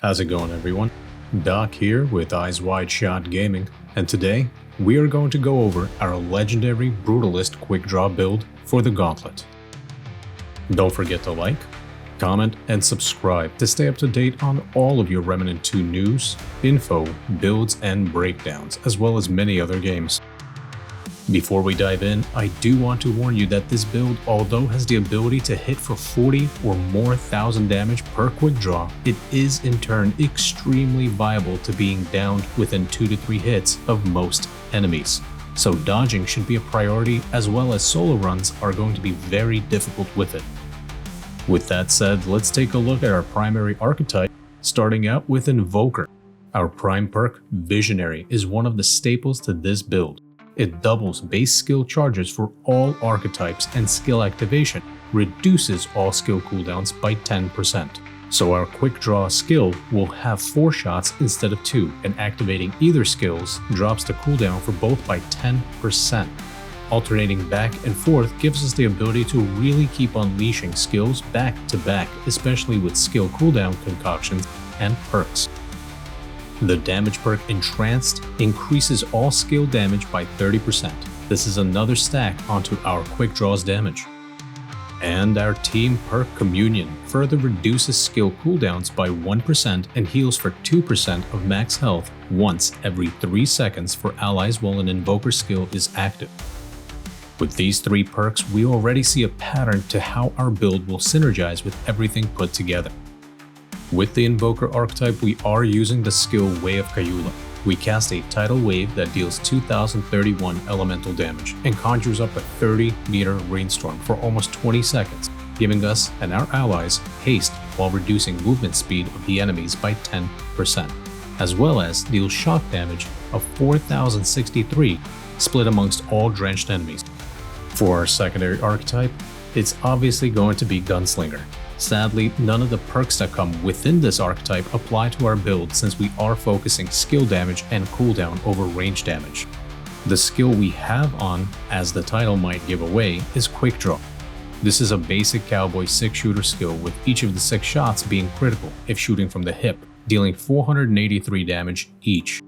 How's it going, everyone? Doc here with Eyes Wide Shot Gaming, and today we are going to go over our Legendary Brutalist Quickdraw Build for the Gauntlet. Don't forget to like, comment, and subscribe to stay up to date on all of your Remnant 2 news, info, builds, and breakdowns, as well as many other games. Before we dive in, I do want to warn you that this build, although has the ability to hit for 40 or more thousand damage per quick draw, it is in turn extremely viable to being downed within 2 to 3 hits of most enemies. So dodging should be a priority, as well as solo runs are going to be very difficult with it. With that said, let's take a look at our primary archetype, starting out with Invoker. Our prime perk, Visionary, is one of the staples to this build. It doubles base skill charges for all archetypes, and skill activation reduces all skill cooldowns by 10%. So our quick draw skill will have 4 shots instead of 2, and activating either skills drops the cooldown for both by 10%. Alternating back and forth gives us the ability to really keep unleashing skills back to back, especially with skill cooldown concoctions and perks. The damage perk Entranced increases all skill damage by 30%. This is another stack onto our quick draw's damage. And our team perk Communion further reduces skill cooldowns by 1% and heals for 2% of max health once every 3 seconds for allies while an invoker skill is active. With these 3 perks, we already see a pattern to how our build will synergize with everything put together. With the Invoker archetype, we are using the skill Way of Kayula. We cast a tidal wave that deals 2031 elemental damage and conjures up a 30-meter rainstorm for almost 20 seconds, giving us and our allies haste while reducing movement speed of the enemies by 10%, as well as deals shock damage of 4063 split amongst all drenched enemies. For our secondary archetype, it's obviously going to be Gunslinger. Sadly, none of the perks that come within this archetype apply to our build since we are focusing skill damage and cooldown over range damage. The skill we have on, as the title might give away, is Quick Draw. This is a basic cowboy 6-shooter skill with each of the 6 shots being critical if shooting from the hip, dealing 483 damage each.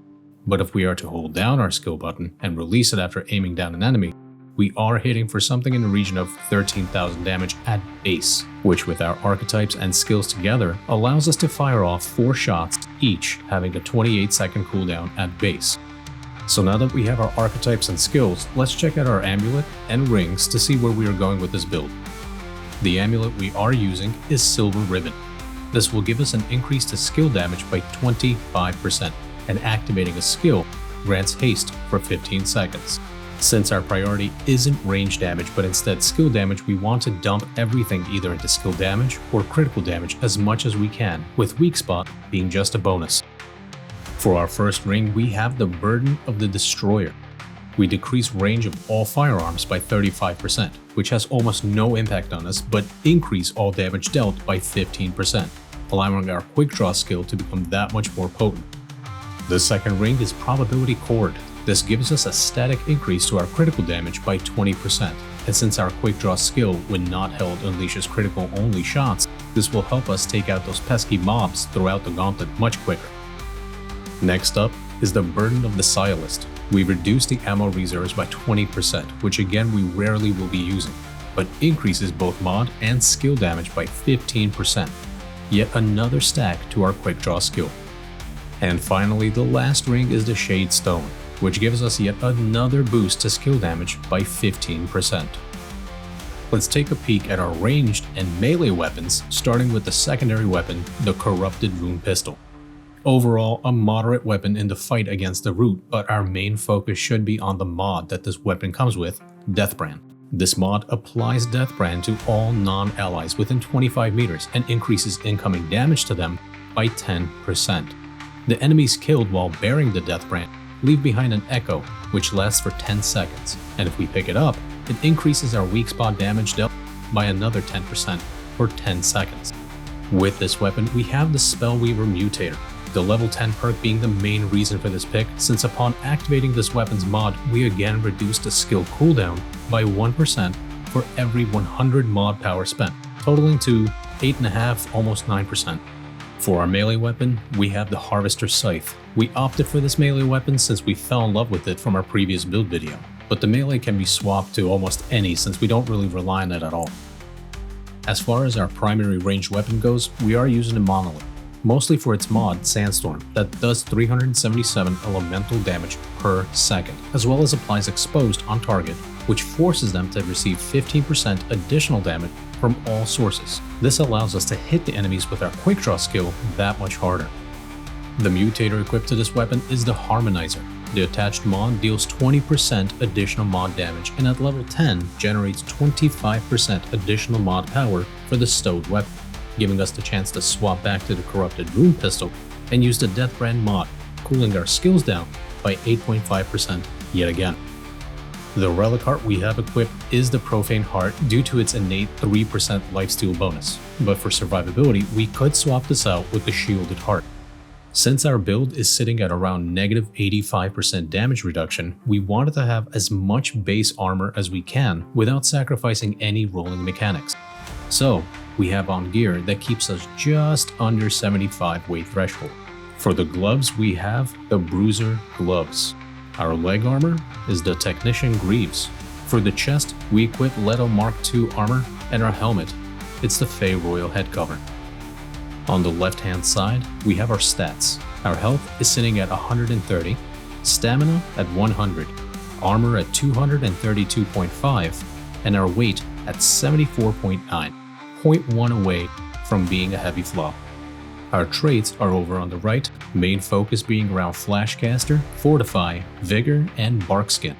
But if we are to hold down our skill button and release it after aiming down an enemy, we are hitting for something in the region of 13,000 damage at base, which with our archetypes and skills together allows us to fire off 4 shots each, having a 28-second cooldown at base. So now that we have our archetypes and skills, let's check out our amulet and rings to see where we are going with this build. The amulet we are using is Silver Ribbon. This will give us an increase to skill damage by 25%, and activating a skill grants haste for 15 seconds. Since our priority isn't range damage but instead skill damage, we want to dump everything either into skill damage or critical damage as much as we can, with weak spot being just a bonus. For our first ring, we have the Burden of the Destroyer. We decrease range of all firearms by 35%, which has almost no impact on us, but increase all damage dealt by 15%, allowing our quick draw skill to become that much more potent. The second ring is Probability Chord. This gives us a static increase to our critical damage by 20%, and since our quick draw skill, when not held, unleashes critical only shots, this will help us take out those pesky mobs throughout the gauntlet much quicker. Next up is the Burden of the Sciolist. We reduce the ammo reserves by 20%, which again we rarely will be using, but increases both mod and skill damage by 15%, yet another stack to our quick draw skill. And finally, the last ring is the Shade Stone, which gives us yet another boost to skill damage by 15%. Let's take a peek at our ranged and melee weapons, starting with the secondary weapon, the Corrupted Rune Pistol. Overall, a moderate weapon in the fight against the Root, but our main focus should be on the mod that this weapon comes with, Deathbrand. This mod applies Deathbrand to all non-allies within 25 meters and increases incoming damage to them by 10%. The enemies killed while bearing the Deathbrand leave behind an echo, which lasts for 10 seconds, and if we pick it up, it increases our weak spot damage dealt by another 10% for 10 seconds. With this weapon, we have the Spellweaver Mutator, the level 10 perk being the main reason for this pick, since upon activating this weapon's mod, we again reduce the skill cooldown by 1% for every 100 mod power spent, totaling to 8.5, almost 9%. For our melee weapon, we have the Harvester Scythe. We opted for this melee weapon since we fell in love with it from our previous build video, but the melee can be swapped to almost any since we don't really rely on it at all. As far as our primary ranged weapon goes, we are using the Monolith, mostly for its mod, Sandstorm, that does 377 elemental damage per second, as well as applies Exposed on target, which forces them to receive 15% additional damage from all sources. This allows us to hit the enemies with our Quickdraw skill that much harder. The mutator equipped to this weapon is the Harmonizer. The attached mod deals 20% additional mod damage and at level 10 generates 25% additional mod power for the stowed weapon, giving us the chance to swap back to the corrupted rune pistol and use the Deathbrand mod, cooling our skills down by 8.5% yet again. The Relic Heart we have equipped is the Profane Heart due to its innate 3% lifesteal bonus, but for survivability we could swap this out with the Shielded Heart. Since our build is sitting at around negative 85% damage reduction, we wanted to have as much base armor as we can without sacrificing any rolling mechanics. So, we have on gear that keeps us just under 75 weight threshold. For the gloves, we have the Bruiser Gloves. Our leg armor is the Technician Greaves. For the chest, we equip Leto Mark II armor, and our helmet, it's the Fey Royal head cover. On the left hand side, we have our stats. Our health is sitting at 130, stamina at 100, armor at 232.5, and our weight at 74.9, 0.1 away from being a heavy flop. Our traits are over on the right, main focus being around Flashcaster, Fortify, Vigor, and Barkskin.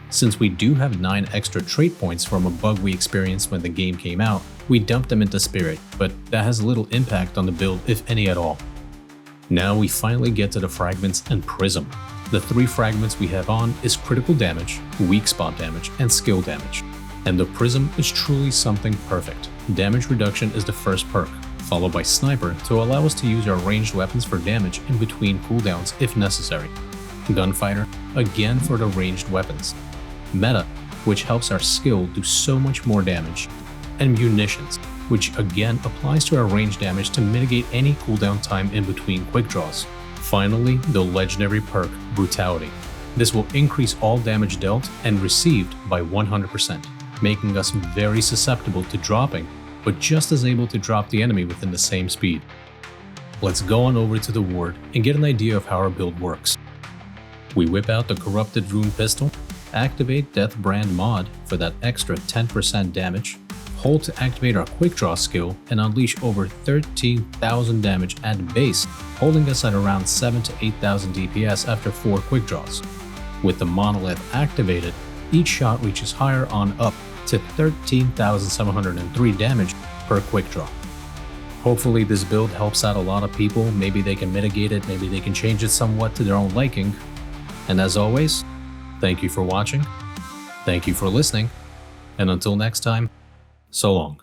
Since we do have 9 extra trait points from a bug we experienced when the game came out, we dumped them into Spirit, but that has little impact on the build if any at all. Now we finally get to the Fragments and Prism. The 3 fragments we have on is critical damage, weak spot damage, and skill damage. And the Prism is truly something perfect. Damage reduction is the first perk, followed by Sniper to allow us to use our ranged weapons for damage in between cooldowns if necessary. Gunfighter, again for the ranged weapons. Meta, which helps our skill do so much more damage. And Munitions, which again applies to our range damage to mitigate any cooldown time in between quick draws. Finally, the legendary perk, Brutality. This will increase all damage dealt and received by 100%, making us very susceptible to dropping, but just as able to drop the enemy within the same speed. Let's go on over to the ward and get an idea of how our build works. We whip out the Corrupted Rune Pistol, activate Deathbrand mod for that extra 10% damage, hold to activate our Quick Draw skill and unleash over 13,000 damage at base, holding us at around 7 to 8,000 DPS after 4 Quick Draws. With the Monolith activated, each shot reaches higher on up to 13,703 damage per Quick Draw. Hopefully this build helps out a lot of people, maybe they can mitigate it, maybe they can change it somewhat to their own liking. And as always, thank you for watching, thank you for listening, and until next time, so long.